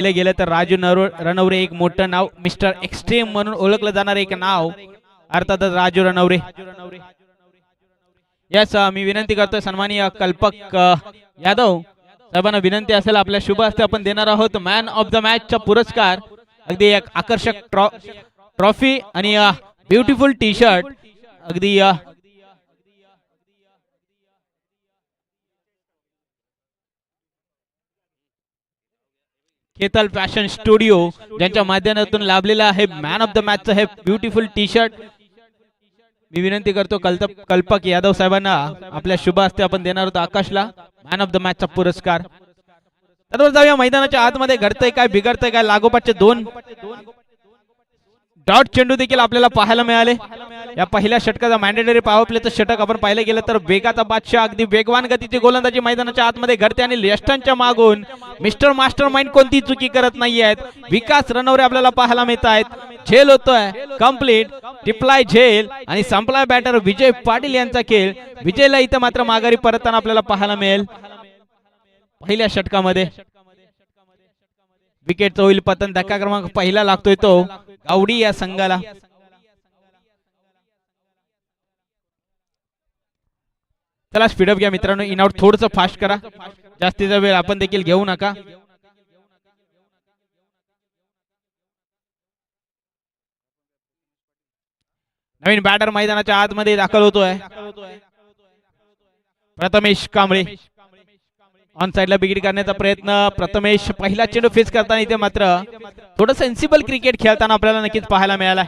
पाहिलं गेलं तर राजू रणवरे एक मोठं नाव, मिस्टर एक्स्ट्रीम म्हणून ओळखलं जाणार एक नाव, अर्थातच राजू रणवरे. यस, मी विनंती करतोय सन्माननीय कल्पक यादव साहेबांना विनंती असेल आपल्या शुभ हस्ते आपण देणार आहोत मॅन ऑफ द मॅच चा पुरस्कार. अगदी एक आकर्षक ट्रॉफी आणि ब्युटिफुल टी शर्ट. अगदी केतल फॅशन स्टुडिओ ज्यांच्या माध्यमातून लाभलेला आहे मॅन ऑफ द मॅचचं हे ब्युटिफुल टी शर्ट. मी विनंती करतो कल्पक यादव साहेबांना आपल्या शुभ हस्ते आपण देणार आहोत आकाशला मॅन ऑफ द मॅचचा पुरस्कार. त्यावर जाऊया मैदानाच्या आतमध्ये घडतंय काय बिघडतंय काय. लागोपाठचे 2 डॉट चेंडू देखील आपल्याला पाहायला मिळाले. या पहिल्या षटकाचा मॅन्डेटरी पॉवर प्लेचं षटक आपण पाहिलं गेलं तर वेगाचा बादशाह अगदी वेगवान गतीची गोलंदाजी मैदानाच्या आतमध्ये घडते आणि यष्टांच्या मागून मिस्टर मास्टर माइंड कोणती चुकी करत नाहीयेत. विकास रणवरे आपल्याला पाहायला मिळत आहेत. झेल होतोय कंप्लीट, टिप्लाय झेल आणि संपलाय बॅटर विजय पाटील यांचा खेळ. विजयला इथं मात्र माघारी परतताना आपल्याला पाहायला मिळेल. पहिल्या षटकामध्ये विकेटचं होईल पतन. धक्का क्रमांक पहिला लागतोय तो गावडी या संघाला. चला स्पीडअप घ्या मित्रांनो, इन आउट थोडंसं फास्ट करा, जास्तीचा वेळ आपण देखील घेऊ नका. नवीन बॅटर मैदानाच्या आतमध्ये दाखल होतोय प्रथमेश कांबळे. ऑन साइडला बिगिट करण्याचा प्रयत्न प्रथमेश. पहिला चेंडू फेस करताना इथे मात्र थोडं सेन्सिबल क्रिकेट खेळताना आपल्याला नक्कीच पाहायला मिळाला.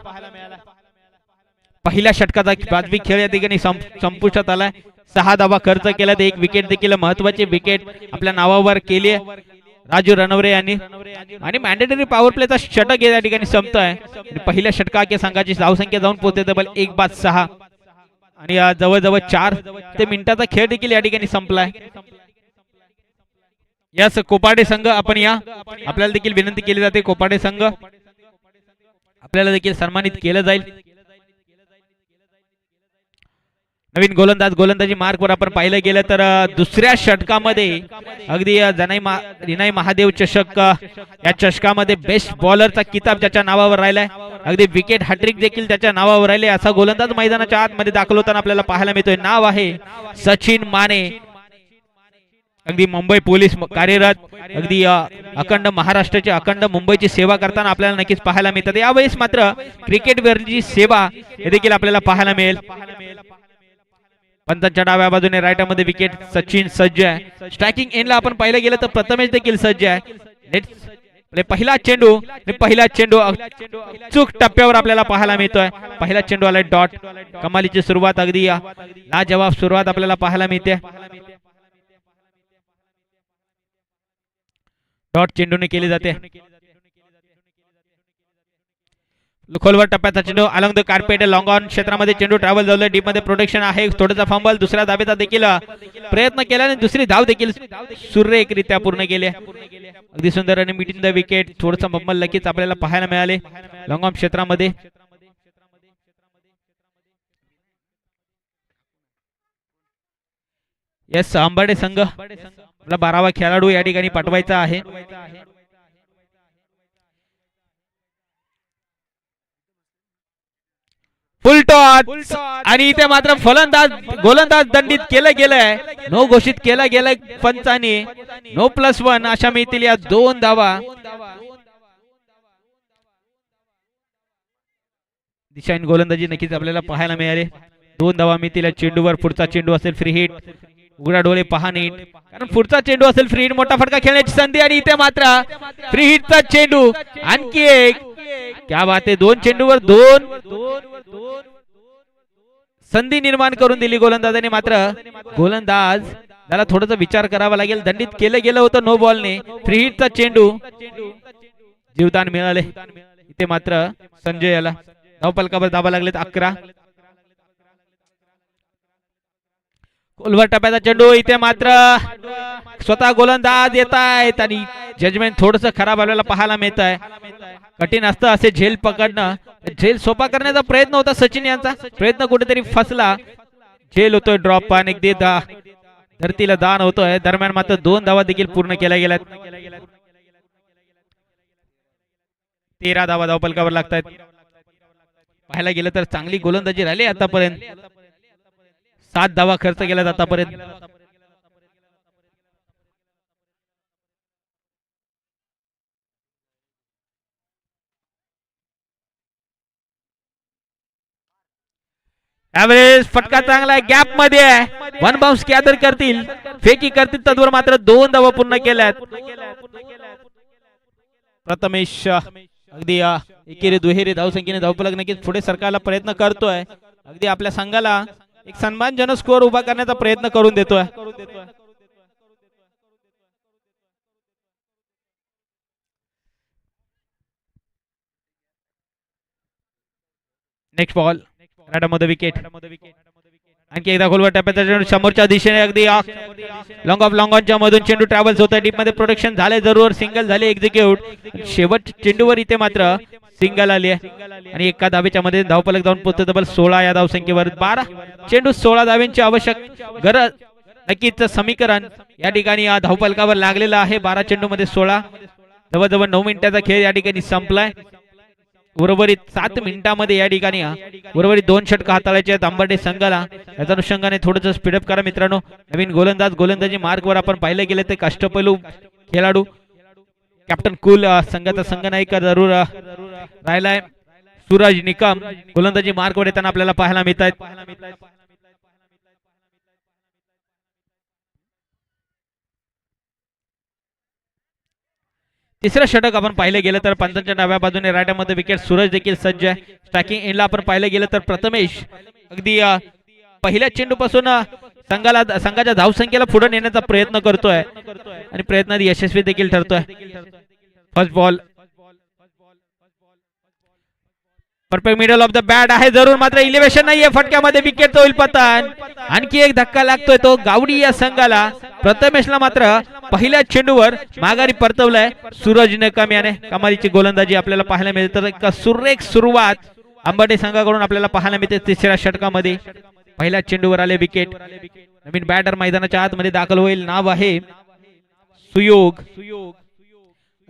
पहिल्या षटकाचा वाजवी खेळ या ठिकाणी संपुष्टात आलाय. 6 धावा खर्च केला, एक विकेट देखील महत्वाची विकेट आपल्या नावावर केली आहे राजू रणवरे यांनी. आणि मॅन्डेटरी पॉवर प्लेचा षटक या ठिकाणी संपतोय. पहिल्या षटकाच्या संघाची धावसंख्या जाऊन पोहोचते तब्बल 1/6 आणि जवळजवळ 4 ते मिनिटाचा खेळ देखील या ठिकाणी संपलाय. यास कोपाडे संघ आपण या, आपल्याला देखील विनंती केली जाते कोपाडे संघ आपल्याला देखील सन्मानित केलं जाईल. नवीन गोलंदाजी मार्कवर आपण पाहिलं गेलं तर दुसऱ्या षटकामध्ये अगदी रिनाई महादेव चषक या चषकामध्ये बेस्ट बॉलरचा किताब ज्याच्या नावावर राहिलाय. अगदी विकेट हॅट्रिक देखील त्याच्या नावावर राहिले. असा गोलंदाज मैदानाच्या आतमध्ये दाखल होताना आपल्याला पाहायला मिळतोय. नाव आहे सचिन माने. अगदी मुंबई पोलीस कार्यरत, अगदी अखंड महाराष्ट्राची अखंड मुंबईची सेवा करताना आपल्याला नक्कीच पाहायला मिळतात. यावेळेस मात्र क्रिकेटवरची सेवा हे देखील आपल्याला पाहायला मिळेल. पंचांच्या डाव्या बाजूने राईटमध्ये विकेट सचिन सज्ज आहे. स्ट्रायकिंग एंडला आपण पाहिलं गेलं तर प्रथमेश देखील सज्ज आहे. पहिला चेंडू चूक टप्प्यावर आपल्याला पाहायला मिळतोय. पहिला चेंडू आलाय डॉट. कमालीची सुरुवात, अगदी लाजवाब सुरुवात आपल्याला पाहायला मिळते. डॉट चेंडूने केली जाते. खोलवर टप्प्याचा चेंडू along the carpet long on क्षेत्रामध्ये चेंडू ट्रॅव्हल झालाय. डीप मध्ये प्रोटेक्शन आहे. थोडासा फंबल, दुसऱ्या धावेचा देखील प्रयत्न केला आणि दुसरी धाव देखील सुरेखरित्या पूर्ण केली. अगदी सुंदर आणि मिटिंग द विकेट. थोडंसं फंबल लगेच आपल्याला पाहायला मिळाले लॉंग ऑन क्षेत्रामध्ये. यस, आंबाडे संघ आपला 12वा खेळाडू या ठिकाणी पाठवायचा आहे. फुल टॉस आणि इथे मात्र गोलंदाज दंडित केलं गेलंय. नो घोषित केला गेलाय पंचाने. नो +1 अशा मिळतील या 2 धावा. दिशाहीन गोलंदाजी नक्कीच आपल्याला पाहायला मिळाले. 2 धावा मिळतील. चेंडूवर पुढचा चेंडू असेल फ्री हिट. उघडा डोळे पहा नीट, कारण पुढचा चेंडू असेल फ्री हिट. मोठा फटका खेळण्याची संधी आणि इथे मात्र फ्री हिटचा चेंडू. आणखी एक. क्या बात आहे. 2 चेंडूवर 2 संधी निर्माण करून दिली गोलंदाजाने. मात्र गोलंदाज त्याला थोडासा विचार करावा लागेल. दंडित केलं गेलं होतं नो बॉलने. फ्री हिटचा चेंडू. जीवदान मिळाले. इथे मात्र संजय याला धावफलकावर धावा लागलेत 11. खोलवर टप्प्याचा चेंडू. इथे मात्र स्वतः गोलंदाज येत आहेत आणि जजमेंट थोडंसं खराब आपल्याला पाहायला मिळत आहे. कठीण असतं असे झेल पकडणं. झेल सोपा करण्याचा प्रयत्न होता सचिन यांचा. प्रयत्न कुठेतरी फसला. झेल होतोय ड्रॉप आणि धरतीला दान होतोय. दरम्यान मात्र 2 धावा देखील पूर्ण केल्या गेल्यात. 13 धावा धावपलकावर लागतात. पाहायला गेलं तर चांगली गोलंदाजी राहिली आतापर्यंत. 7 धावा खर्च केल्यात आतापर्यंत. ॲव्हरेज फटका चांगला आहे, गॅप मध्ये आहे. वन बाउन्स गॅदर करतील, फेकी करतील, तद्वर मात्र 2 धावा पूर्ण केल्यात. प्रथमेश अगदी एकेरी दुहेरी धावसंख्येने धावफलक नक्कीच पुढे सरकायला प्रयत्न करतोय. अगदी आपल्या संघाला एक सन्मानजनक स्कोअर उभा करण्याचा प्रयत्न करून देतोय. नेक्स्ट बॉल मध्ये विकेट. आणखी एकदा गोलवर टप्प्याचा चेंडू समोरच्या दिशेने अगदी लॉंग ऑफ लॉंग ऑनच्या मधून चेंडू ट्रॅव्हल्स होत आहे. डीप मध्ये प्रोटेक्शन झाले, जरूर सिंगल झाले एक्झिक्यूट. शेवट चेंडूवर इथे मात्र सिंगल आली आहे आणि एका धावेच्या मध्ये धावफलक जाऊन पोहोचतो तब्बल 16 या धावसंख्येवर. 12 चेंडू 16 धाव्यांची आवश्यक गरज. नक्कीच समीकरण या ठिकाणी धावफलकावर लागलेलं आहे. 12 चेंडू मध्ये 16, जवळजवळ 9 मिनिटाचा खेळ या ठिकाणी संपलाय. उर्वरित 7 मिनिटांमध्ये या ठिकाणी उर्वरित 2 षटक हाताळायचे आहेत अंबरडे संघाला. याच्या अनुषंगाने थोडंसं स्पीडअप करा मित्रांनो. नवीन गोलंदाजी मार्कवर आपण पाहिले गेले ते कष्टपैलू खेळाडू कॅप्टन कुल संघाचा संघनायक जरूर राहिलाय. सूरज निकम गोलंदाजी मार्कवर येताना आपल्याला पाहायला मिळत आहेत. तिसरं षटक आपण पाहिले गेलं तर पंचांच्या डाव्या बाजूने रायटामध्ये विकेट. सूरज देखील सज्ज आहे. स्टॅकिंग एंडला आपण पाहिले गेलं तर प्रथमेश अगदी पहिल्या चेंडूपासून संघाच्या धावसंख्येला पुढे नेण्याचा प्रयत्न करतोय आणि प्रयत्नात यशस्वी देखील ठरतोय. First ball perfect middle of the bat आहे, जरूर मात्र इलिव्हेशन नाहीये. फटक्यामध्ये विकेट होईल पतन. आणखी एक धक्का लागतोय तो गावडी या संघाला. प्रथमेशला मात्र पहिल्या चेंडूवर माघारी परतवलाय. सूरज निकम याने कमालीची गोलंदाजी आपल्याला पाहायला मिळते. तर एक सुरेख सुरुवात अंबरडे संघाकडून आपल्याला पाहायला मिळते. तिसऱ्या षटकामध्ये पहिल्या चेंडूवर आले विकेट. नवीन बॅटर मैदानाच्या आतमध्ये दाखल होईल, नाव आहे सुयोग.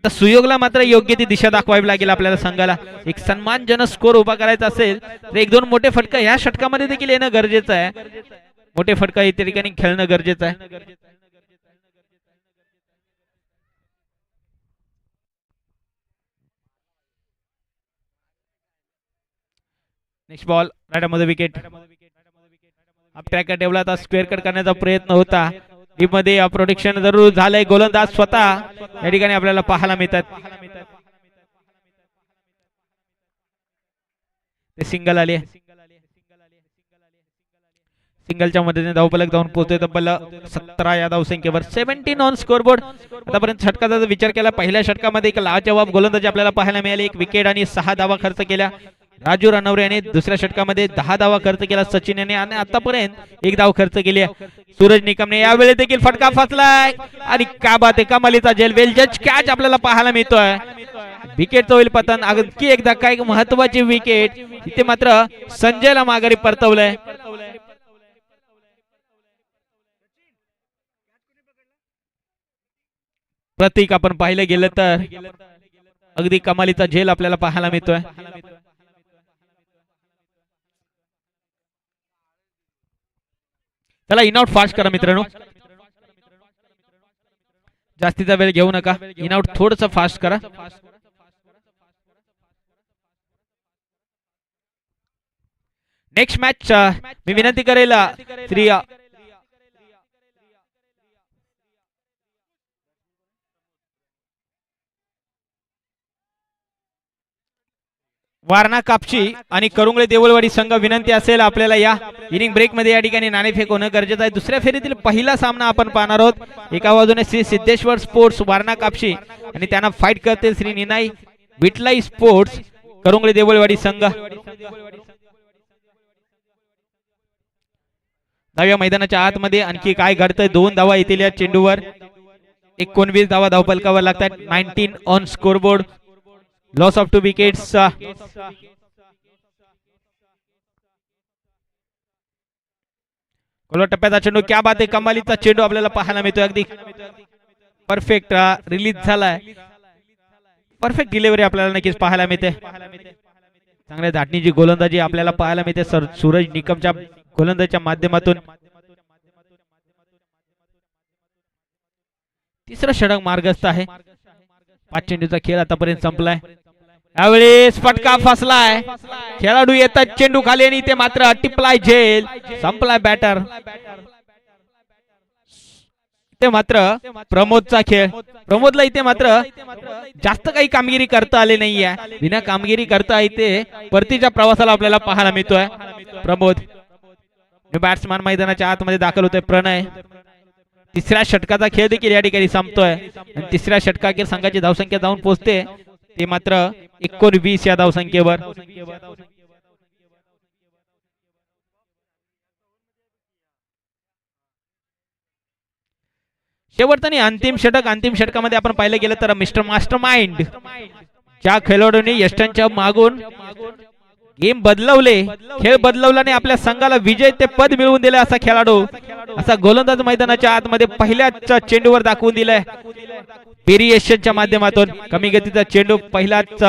आता सुयोगला मात्र योग्य ती दिशा दाखवावी लागेल आपल्याला संघाला. एक सन्मानजनक स्कोर उभा करायचा असेल तर 1-2 मोठे फटका या षटकामध्ये देखील येणं गरजेचं आहे. मोठे फटका इथे ठिकाणी खेळणं गरजेचं आहे. नेक्स्ट बॉल रायटामध्ये विकेट. ट्रॅकर ठेवला आता स्क्वेअर कट करण्याचा प्रयत्न होता. डीप मध्ये प्रोटेक्शन जरूर झालंय. गोलंदाज स्वतः या ठिकाणी आपल्याला पाहायला मिळतात. ते सिंगल आले. सिंगलच्या मदतीने धावफलक जाऊन पोहोचतोय तब्बल 17 या धावसंख्येवर. 17 ऑन स्कोरबोर्ड. आतापर्यंत षटकाचा विचार केला, पहिल्या षटकामध्ये एक लाजवाब गोलंदाजी आपल्याला पाहायला मिळाली. 1 विकेट आणि 6 धावा खर्च केल्या राजू रनवरे याने. दुसऱ्या षटकामध्ये 10 धावा खर्च केला सचिन याने आणि आतापर्यंत 1 धाव खर्च केली आहे सूरज निकमने. यावेळी देखील फटका फसलाय आणि काय बात आहे, कमालीचा जेल वेल जज कॅच आपल्याला पाहायला मिळतोय. विकेट होईल पतन. आणखी एक धक्का, एक महत्वाची विकेट. इथे मात्र संजयला माघारी परतवलंय. प्रतीक आपण पाहिलं गेलं तर अगदी कमालीचा झेल आपल्याला पाहायला मिळतोय. चला इन आउट फास्ट करा मित्रांनो, जास्तीचा वेळ घेऊ नका. इन आउट थोडंसं फास्ट करा. नेक्स्ट मॅच मी विनंती करेल श्री वारणा कापची आणि करुंगळे देवळवाडी संघ विनंती असेल आपल्याला या इनिंग ब्रेक मध्ये या ठिकाणी नाणेफेक होणं गरजेचं आहे. दुसऱ्या फेरीतील पहिला सामना आपण पाहणार आहोत. एका बाजूने श्री सिद्धेश्वर स्पोर्ट्स वारणा कापशी आणि त्यांना फाईट करते श्री निनाई विटलाई स्पोर्ट्स करुंगळे देवळवाडी संघ. दहाव्या मैदानाच्या आतमध्ये आणखी काय घडतंय, 2 धावा येतील या चेंडूवर. 19 धावा धावफलकावर लागतात. 19 on scoreboard. Loss of 2 wickets. टप्प्याचा चेंडू, क्या बात आहे, कमालीचा चेंडू आपल्याला पाहायला मिळतोय. अगदी परफेक्ट रिलीज झालाय. परफेक्ट डिलिव्हरी आपल्याला नक्कीच पाहायला मिळते. चांगल्या धाटणीची गोलंदाजी आपल्याला पाहायला मिळते सूरज निकमच्या गोलंदाजीच्या माध्यमातून. तिसरा षटक मार्गस्थ आहे. 5 चेंडूचा खेळ आतापर्यंत संपलाय. यावेळेस फटका फसलाय. खेळाडू येतात चेंडू खाली आणि ते मात्र टिपलाय झेल. संपलाय बॅटर. ते मात्र प्रमोदचा खेळ. प्रमोदला इथे मात्र जास्त काही कामगिरी करता आली नाहीये. बिना कामगिरी करता इथे परतीच्या प्रवासाला आपल्याला पाहायला मिळतोय प्रमोद. बॅट्समॅन मैदानाच्या आतमध्ये दाखल होतोय प्रणय. तिसऱ्या षटकाचा खेळ देखील या ठिकाणी संपतोय आणि तिसऱ्या षटकाखेर संघाची धावसंख्या जाऊन पोहोचते ते मात्र 19 या धावसंख्येवर. शेवटचं आणि अंतिम षटक. अंतिम षटकामध्ये आपण पाहिलं गेलं तर मिस्टर मास्टरमाइंड ज्या खेळाडूंनी यष्टांच्या मागून गेम बदलवले, खेळ बदलवला आणि आपल्या संघाला विजय ते पद मिळवून दिले असा खेळाडू, असा गोलंदाज मैदानाच्या आतमध्ये पहिल्याच चेंडूवर दाखवून दिलाय व्हेरिएशनच्या माध्यमातून. कमी गतीचा चेंडू पहिलाच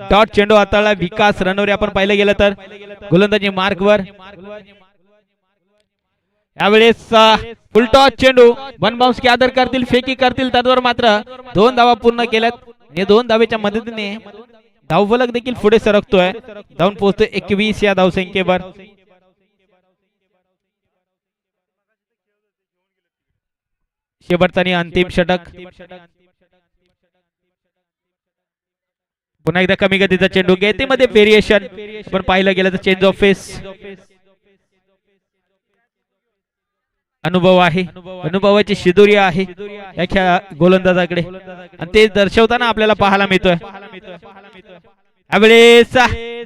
डॉट चेंडू हाताळला विकास रणवरे. आपण पाहिलं गेलं तर गोलंदाजी मार्कवर. यावेळेस फुलटॉस चेंडू वन बाउन्स की आदर करतील, फेकी करतील, त्यावर मात्र 2 धावा पूर्ण केल्यात. या 2 धावेच्या मदतीने धावफलक देखील पुढे सरकतोय, जाऊन पोहोचतोय 21 या धावसंख्येवर. शेवटचा आणि अंतिम षटक. पुन्हा एकदा कमी गतीचा चेंडू मध्ये व्हेरिएशन. पण पाहिलं गेलं तर चेंज ऑफ फेस. अनुभव आहे, अनुभवाची शिदोरी आहे या गोलंदाजाकडे आणि ते दर्शवताना आपल्याला पाहायला मिळतोय. यावेळेस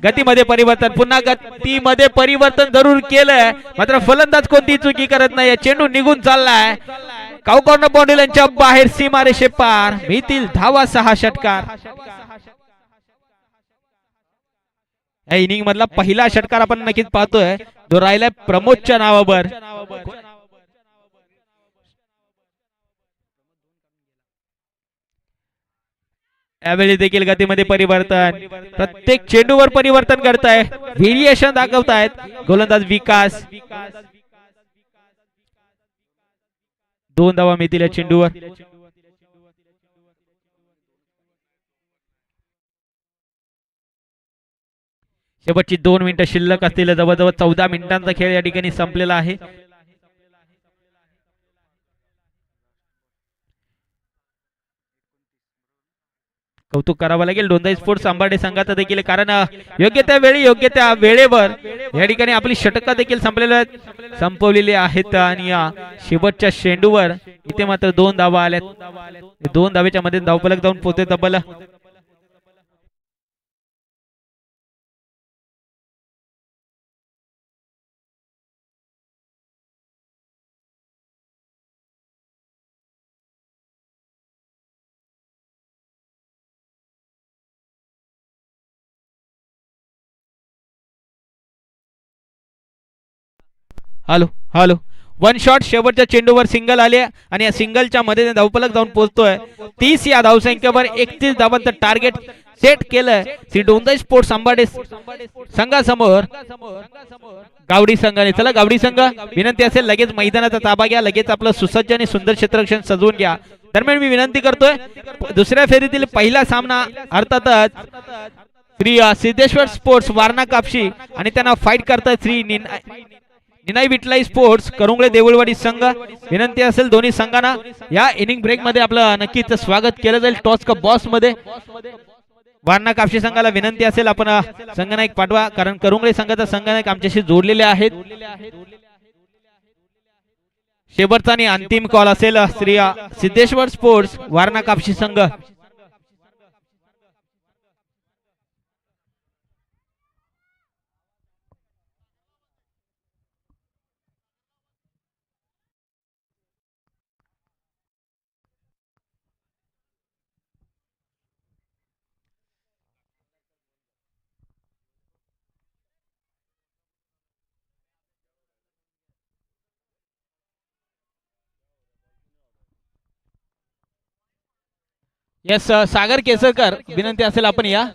गतीमध्ये परिवर्तन, पुन्हा गतीमध्ये परिवर्तन जरूर केलंय, मात्र फलंदाज कोणती चुकी करत नाही. चेंडू निघून चाललाय काउकॉर्नर बाउंड्रीच्या बाहेर, सीमारेषे पार. मिळतील धावा 6 षटकार. या इनिंग मधला पहिला षटकार आपण नक्कीच पाहतोय, जो राहिलाय प्रमोदच्या नावावर. यावेळी देखील गतीमध्ये परिवर्तन, प्रत्येक चेंडूवर परिवर्तन करताय, व्हेरिएशन दाखवतायत गोलंदाज विकास. 2 धावा मिळतील या चेंडूवर. शेवटची 2 मिनिटं शिल्लक असतील. जवळजवळ 14 मिनिटांचा खेळ या ठिकाणी संपलेला आहे. कौतुक करावं लागेल डोंदाई स्पोर्ट्स अंबाडे संघाचं देखील, कारण योग्य त्या वेळी योग्य त्या वेळेवर या ठिकाणी आपली षटकं देखील संपवलेली आहेत. आणि या शेवटच्या चेंडूवर इथे मात्र 2 धावा आल्यात. 2 धावेच्या मध्ये धावफलक जाऊन पोहोचते तब्बल. Hello hello, 1 shot. शेवटच्या चेंडूवर सिंगल आले आणि या सिंगलच्या मध्ये धावफलक जाऊन पोहोचतोय 30 या धावसंख्येवर. 31 धावांचं टार्गेट सेट केलंय श्री डोंदाई स्पोर्ट्स अंबाडे संघासमोर. गावडी संघाने, चला गावडी संघ, विनंती असेल लगेच मैदानाचा ताबा घ्या, लगेच आपलं सुसज्ज आणि सुंदर क्षेत्ररक्षण सजवून घ्या. दरम्यान मी विनंती करतोय, दुसऱ्या फेरीतील पहिला सामना अर्थातच श्री सिद्धेश्वर स्पोर्ट्स वारणा कापशी आणि त्यांना फाईट करतात श्री निनाई विटलाई स्पोर्ट्स करुंगळे देऊळवाडी संघ. विनंती असेल दोन्ही संघांना या इनिंग ब्रेक मध्ये आपलं नक्कीच स्वागत केलं जाईल टॉस का बॉस मध्ये. वारणा कापशी संघाला विनंती असेल आपण संघनायक पाठवा, कारण करुंगळे संघाचा संघनायक आमच्याशी जोडलेले आहेत. शेवटचा आणि अंतिम कॉल असेल श्री सिद्धेश्वर स्पोर्ट्स वारणा कापशी संघ. यस सागर केसरकर विनंती असेल आपण या.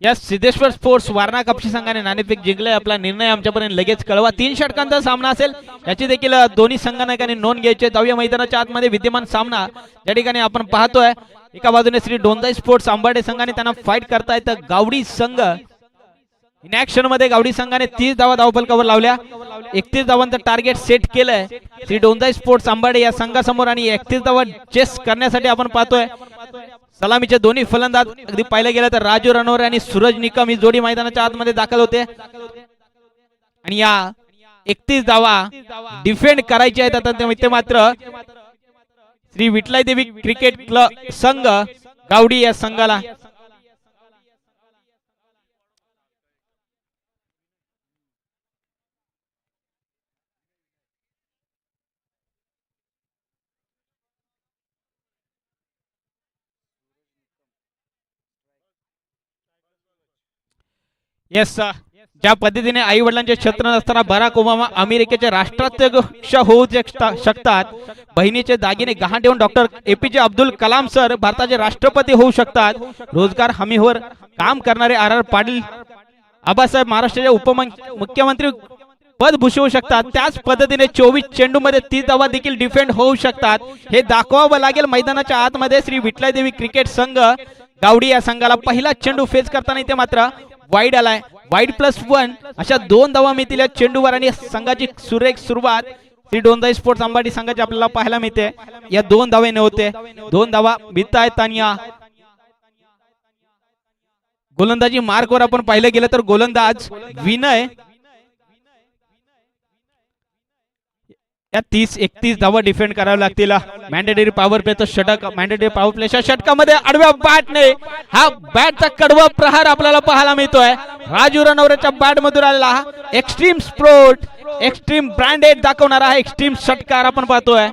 या सिद्धेश्वर स्पोर्ट्स वारणा कापशी संघाने नाणेफेक जिंकले. आपला निर्णय आमच्यापर्यंत लगेच कळवा. 3 षटकांचा सामना असेल याची देखील दोन्ही संघानायकांनी नोंद घ्यायची. 10व्या मैदानाच्या आतमध्ये विद्यमान सामना या ठिकाणी आपण पाहतोय. एका बाजूने श्री डोंजाई स्पोर्ट्स अंबाडे संघाने त्यांना फाईट करतायत. गावडी संघ इन ऍक्शन मध्ये गावडी संघाने 30 धावा धावफलकावर लावल्या. 31 धावांचं टार्गेट सेट केलंय श्री डोंजाई स्पोर्ट्स अंबाडे या संघासमोर आणि 31 धावा चेस करण्यासाठी आपण पाहतोय. सलामीचे दोन्ही फलंदाज अगदी पाहिलं गेलं तर राजू रणवरे आणि सूरज निकम ही जोडी मैदानाच्या आतमध्ये दाखल होते आणि या 31 धावा डिफेंड करायची आहेत. आता ते मात्र श्री विठलाई देवी क्रिकेट क्लब संघ गावडी या संघाला येस ज्या पद्धतीने आई वडिलांचे छत्र नसताना बराक ओबामा अमेरिकेचे राष्ट्राध्यक्ष होऊ शकतात, बहिणीचे दागिने गहाण ठेवून doctor APJ Abdul Kalam sir भारताचे राष्ट्रपती होऊ शकतात, रोजगार हमीवर काम करणारे आर पाटील आबासाहेब महाराष्ट्राचे उपमुख्यमंत्री पद भूषवू शकतात, त्याच पद्धतीने 24 चेंडू मध्ये 30 धावा देखील डिफेंड होऊ शकतात. हे दाखवावं लागेल मैदानाच्या आतमध्ये. श्री विठलाई देवी क्रिकेट संघ गावडी या संघाला पहिला चेंडू फेस करताना इथे मात्र वाईड आलाय. वाईड +1 अशा 2 धावा मिळतील या चेंडूवर आणि संघाची सुरेख सुरुवात श्री डोंजाई स्पोर्ट्स अंबाडी संघाची आपल्याला पाहायला मिळते. या 2 धावेने होते. 2 धावा मिळतायत आणि या गोलंदाजी मार्कवर आपण पाहिलं गेलं तर गोलंदाज विनय या 30-31 धावा डिफेंड करावं लागतील. मॅन्डेटरी पॉवर प्लेचं षटक. मॅन्डेटरी पॉवर प्लेच्या षटकामध्ये आडव्या बॅटने हा बॅटचा कडवा प्रहार आपल्याला पाहायला मिळतोय. राजू रणवरेच्या बॅट मधून आलेला एक्स्ट्रीम स्पोर्ट एक्स्ट्रीम ब्रँडेड दाखवणारा हा एक्स्ट्रीम षटकार आपण पाहतोय.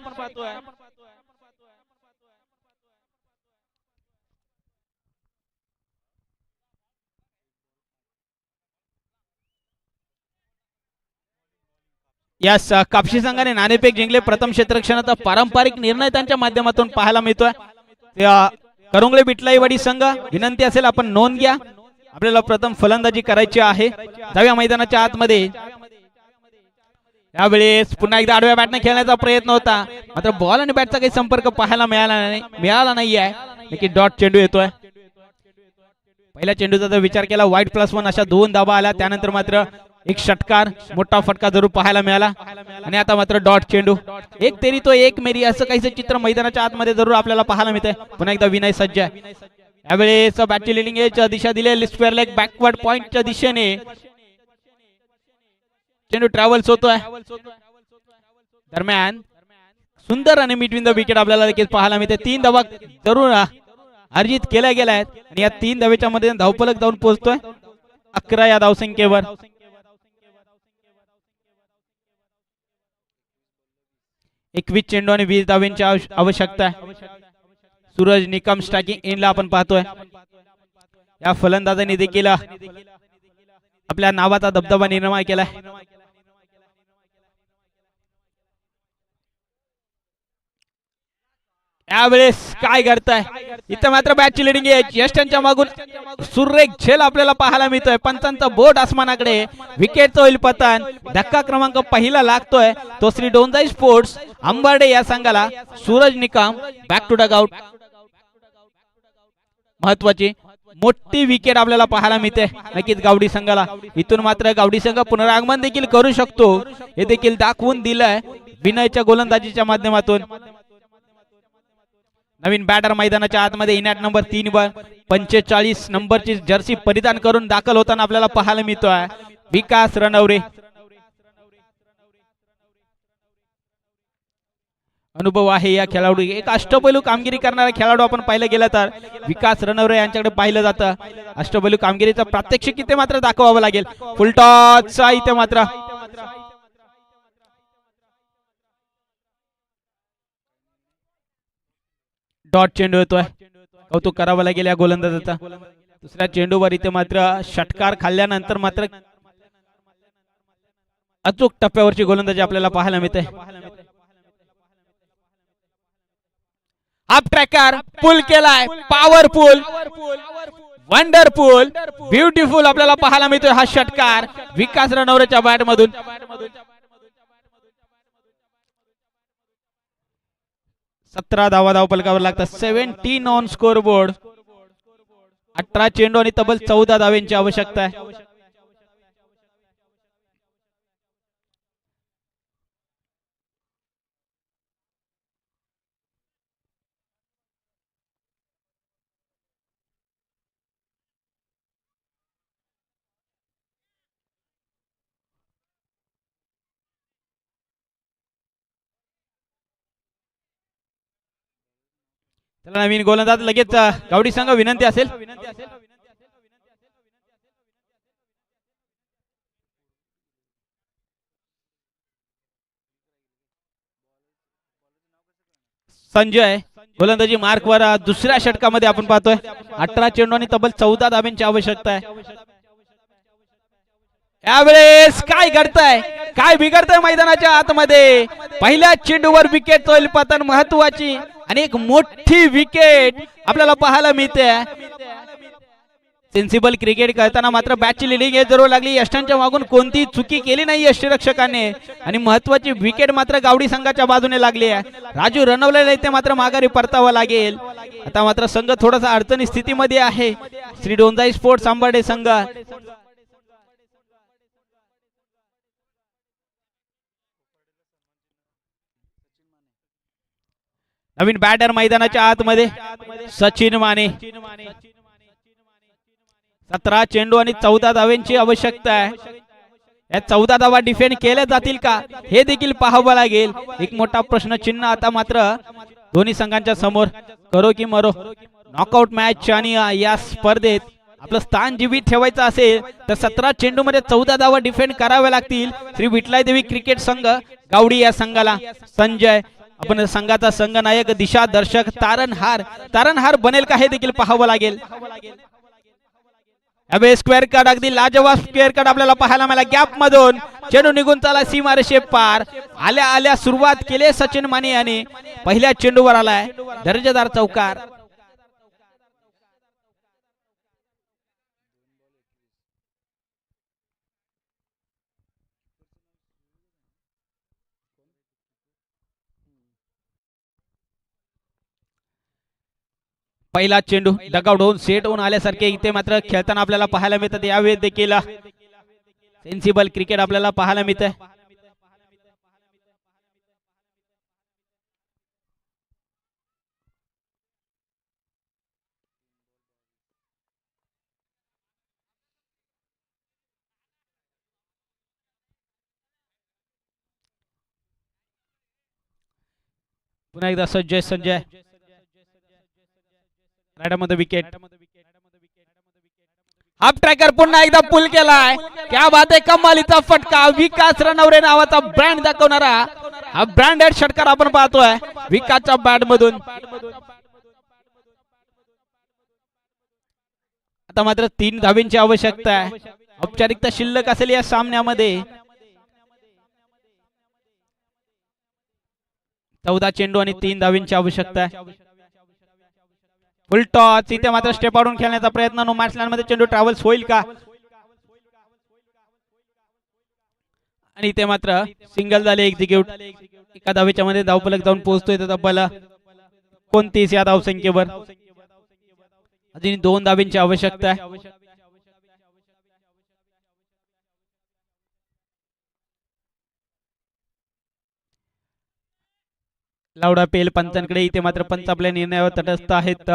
यास कापशी संघाने नाणेफेक जिंकले. प्रथम क्षेत्ररक्षणाचा पारंपरिक निर्णय त्यांच्या माध्यमातून पाहायला मिळतोय. करंगळे बिटलाईवाडी संघ विनंती असेल आपण नोंद घ्या. आपल्याला प्रथम फलंदाजी करायची आहे 10व्या मैदानाच्या आतमध्ये. यावेळेस पुन्हा एकदा आडव्या बॅटने खेळण्याचा प्रयत्न होता, मात्र बॉल आणि बॅटचा काही संपर्क पाहायला मिळाला नाहीये. नक्की डॉट चेंडू येतोय. पहिल्या चेंडूचा जर विचार केला वाईड +1 अशा 2 धावा आल्या. त्यानंतर मात्र एक षटकार मोठा फटका जरूर पाहायला मिळाला आणि आता मात्र डॉट चेंडू. एक तेरी तो एक मेरी असं काहीच चित्र मैदानाच्या आतमध्ये जरूर आपल्याला पाहायला मिळते. पुन्हा एकदा विनय सज्ज आहे. यावेळेस बॅटची लिडिंग एजच्या दिशा दिली. स्क्वेअर लेग बॅकवर्ड पॉइंटच्या दिशेने चेंडू ट्रॅव्हल्स होतोय. दरम्यान सुंदर आणि मिडविन द विकेट आपल्याला देखील पाहायला मिळते. 3 धावा जरूर अर्जित केल्या गेल्या आहेत आणि या 3 धावेच्या मध्ये धावफलक जाऊन पोहोचतोय 11 या धावसंख्येवर. 21 चेंडू आणि 20 धावांची आवश्यकता आहे. सूरज निकम स्ट्रायकिंग एंडला आपण पाहतोय. या फलंदाजाने देखील आपल्या नावाचा दबदबा निर्माण केलाय. यावेळेस काय करताय इथे मात्र बॅटची लिडिंग आहे. ज्येष्ठांच्या मागून सुरेख झेल आपल्याला पाहायला मिळतोय. पंचांचा बोट आसमानाकडे. विकेटचं होईल पतन. धक्का क्रमांक पहिला लागतोय तो श्री डोंजाई स्पोर्ट्स अंबाडे या संघाला. Suraj Nikam back to dugout. महत्वाची मोठी विकेट आपल्याला पाहायला मिळते नक्कीच गावडी संघाला. इथून मात्र गावडी संघ पुनरागमन देखील करू शकतो हे देखील दाखवून दिलंय विनयच्या गोलंदाजीच्या माध्यमातून. नवीन बॅटर मैदानाच्या आतमध्ये इनॅट नंबर 3 वर 45 नंबरची जर्सी परिधान करून दाखल होताना आपल्याला पाहायला मिळतोय विकास रणवरे. अनुभव आहे या खेळाडू, एक अष्टपैलू कामगिरी करणारा खेळाडू आपण पाहिलं गेलं तर विकास रणवरे यांच्याकडे पाहिलं जातं. अष्टपैलू कामगिरीचं प्रात्यक्षिक इथे मात्र दाखवावं लागेल. फुलटॉसचा इथे मात्र डॉट चेंडू येतोय. कौतुक करावं लागेल या गोलंदाजाचा. दुसऱ्या चेंडूवर इथे मात्र षटकार खाल्ल्यानंतर मात्र अचूक टप्प्यावरची गोलंदाजी आपल्याला पाहायला मिळते. अप ट्रॅकर पुल केलाय, पॉवरफुल, वंडरफुल, ब्युटिफुल आपल्याला पाहायला मिळतोय हा षटकार विकास रणवरेच्या बॅट मधून. 17 धावा धावफलकावर लागतात. 17 ऑन स्कोर बोर्ड. 18 चेंडू आणि तब्बल 14 धावांची आवश्यकता आहे. नवीन गोलंदाज लगेच गावडी संघ विनंती असेल. संजय गोलंदाजी मार्कवर दुसऱ्या षटकामध्ये आपण पाहतोय. 18 चेंडू आणि तब्बल 14 धावांची आवश्यकता आहे. यावेळेस काय घडतंय, काय बिघडतंय मैदानाच्या आतमध्ये. पहिल्या चेंडूवर विकेट होईल पतन महत्वाची आणि एक मोठी विकेट आपल्याला पाहायला मिळते. सेन्सिबल क्रिकेट खेळताना मात्र बॅटची लिडिंग हे जरूर लागली. यष्टांच्या मागून कोणती चुकी केली नाही यष्टीरक्षकाने आणि महत्वाची विकेट मात्र गावडी संघाच्या बाजूने लागली आहे. राजू रणवलेला इथे मात्र माघारी परतावं लागेल. आता मात्र संघ थोडासा अडचणी स्थितीमध्ये आहे. श्री डोंजाई स्पोर्ट्स आंबाडे संघ. नवीन बॅटर मैदानाच्या आतमध्ये सचिन माने. 17 चेंडू आणि 14 धावांची आवश्यकता आहे. या 14 धावा डिफेंड केल्या जातील का हे देखील पाहावं लागेल. एक मोठा प्रश्न चिन्ह आता मात्र दोन्ही संघांच्या समोर. करो की मरो नॉकआउट मॅच आणि या स्पर्धेत आपलं स्थान जीवित ठेवायचं असेल तर 17 चेंडू मध्ये 14 धावा डिफेंड कराव्या लागतील. श्री विठलाई देवी क्रिकेट संघ गावडी या संघाला. संजय आपण संघाचा संघनायक, दिशा दर्शक, तारणहार बनेल का हे देखील पाहावं लागेल. अबे स्क्वेअर कट, अगदी लाजवाब स्क्वेअर कट आपल्याला पाहायला मिळाला. गॅप मधून चेंडू निघून चला सीमारेषे पार. आल्या सुरुवात केली सचिन माने यांनी. पहिल्या चेंडूवर आलाय दर्जेदार चौकार. पहिला चेंडू डगआउट होऊन सेट होऊन आल्यासारखे इथे मात्र खेळताना आपल्याला पाहायला मिळतात. यावेळी देखील सेन्सिबल क्रिकेट आपल्याला पाहायला मिळतंय. पुन्हा एकदा संजय राईडमध्ये विकेट. हाफ ट्रॅकर पुन्हा एकदा पुल केलाय. क्या बात आहे, कमालीचा फटका. विकास रणवरे नावाचा ब्रँड दाखवणारा हा ब्रँडेड षटकार आपण पाहतोय विकासच्या बॅट मधून. आता मात्र 3 धावांची आवश्यकता आहे. औपचारिकता शिल्लक असेल या सामन्यामध्ये. 14 चेंडू आणि 3 धावांची आवश्यकता आहे. फुल टॉस. इथे मात्र स्टेप आउट खेळण्याचा प्रयत्न. नो मॅच लाईन मध्ये चेंडू ट्रॅव्हल्स होईल का आणि इथे मात्र सिंगल झाले एक्झिक्यूट. एका धावेच्या मध्ये धावफलक जाऊन पोहोचतोय तब्बल 29 या धावसंख्येवर. अजून 2 धावांची आवश्यकता आहे. लावडा पेल पंचांकडे. इथे मात्र पंच आपल्या निर्णयावर तटस्थ आहेत.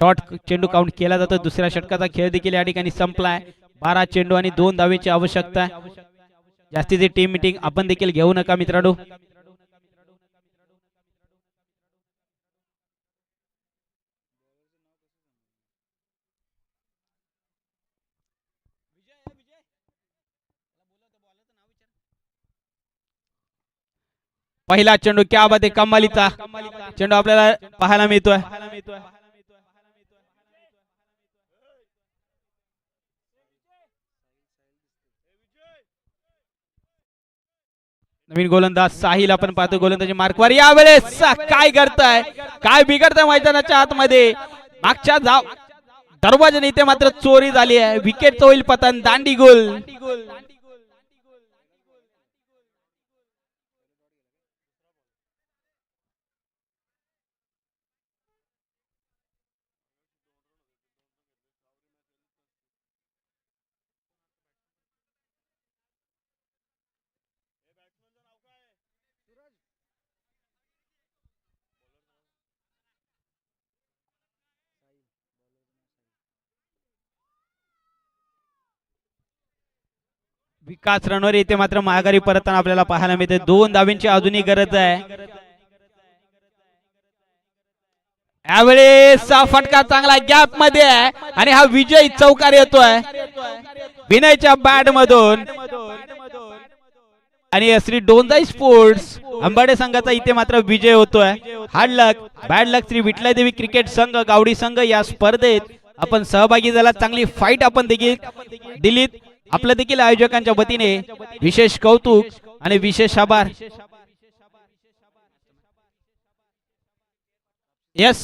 डॉट चेंडू काउंट केला जातो. दुसऱ्या षटकाचा खेळ देखील या ठिकाणी संपलाय. 12 चेंडू आणि 2 धावेची आवश्यकता आहे. जास्तीची टीम मीटिंग आपण देखील घेऊ नका मित्रांनो. पहिला चेंडू क्या बात आहे, कमालीचा चेंडू आपल्याला पाहायला मिळतोय. नवीन गोलंदाज साहिल आपण पाहतो गोलंदाजी मार्कवर. यावेळेस काय करताय, काय बिघडताय मैदानाच्या आतमध्ये. मागच्या दरवाजाने इथे मात्र चोरी झाली आहे. विकेट होईल पतन, दांडी गोल. विकास रणवर येथे मात्र माघारी परतताना आपल्याला पाहायला मिळते. 2 धावांची अजूनही गरज आहे. यावेळेस फटका चांगला गॅप मध्ये आहे आणि हा विजय चौकार येतोय विनयच्या बॅट मधून. आणि श्री डोंजाई स्पोर्ट्स अंबाडे संघाचा इथे मात्र विजय होतोय. हार्ड लक बॅड लक श्री विठ्ठल देवी क्रिकेट संघ गावडी संघ या स्पर्धेत आपण सहभागी झाला. चांगली फाईट आपण देखील दिलीत. आपल्या देखील आयोजकांच्या वतीने विशेष कौतुक आणि विशेष आभार. यस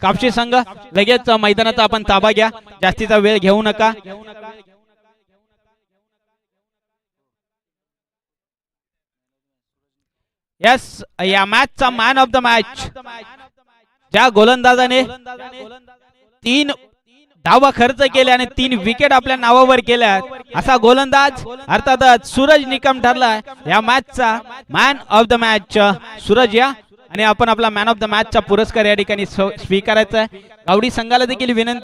कापशी संघ लगेच मैदानाचा आपण ताबा घ्या, जास्तीचा वेळ घेऊ नका. यस या मॅचचा मॅन ऑफ द मॅच ज्या गोलंदाजाने 3 धावा खर्च केल्या आणि 3 विकेट आपल्या नावावर केल्या असा गोलंदाज अर्थातच सूरज निकम ठरला या मॅचचा man of the match. Suraj या आणि आपण आपला मॅन ऑफ द मॅचचा पुरस्कार या ठिकाणी स्वीकारायचा आहे. गावडी संघाला देखील विनंती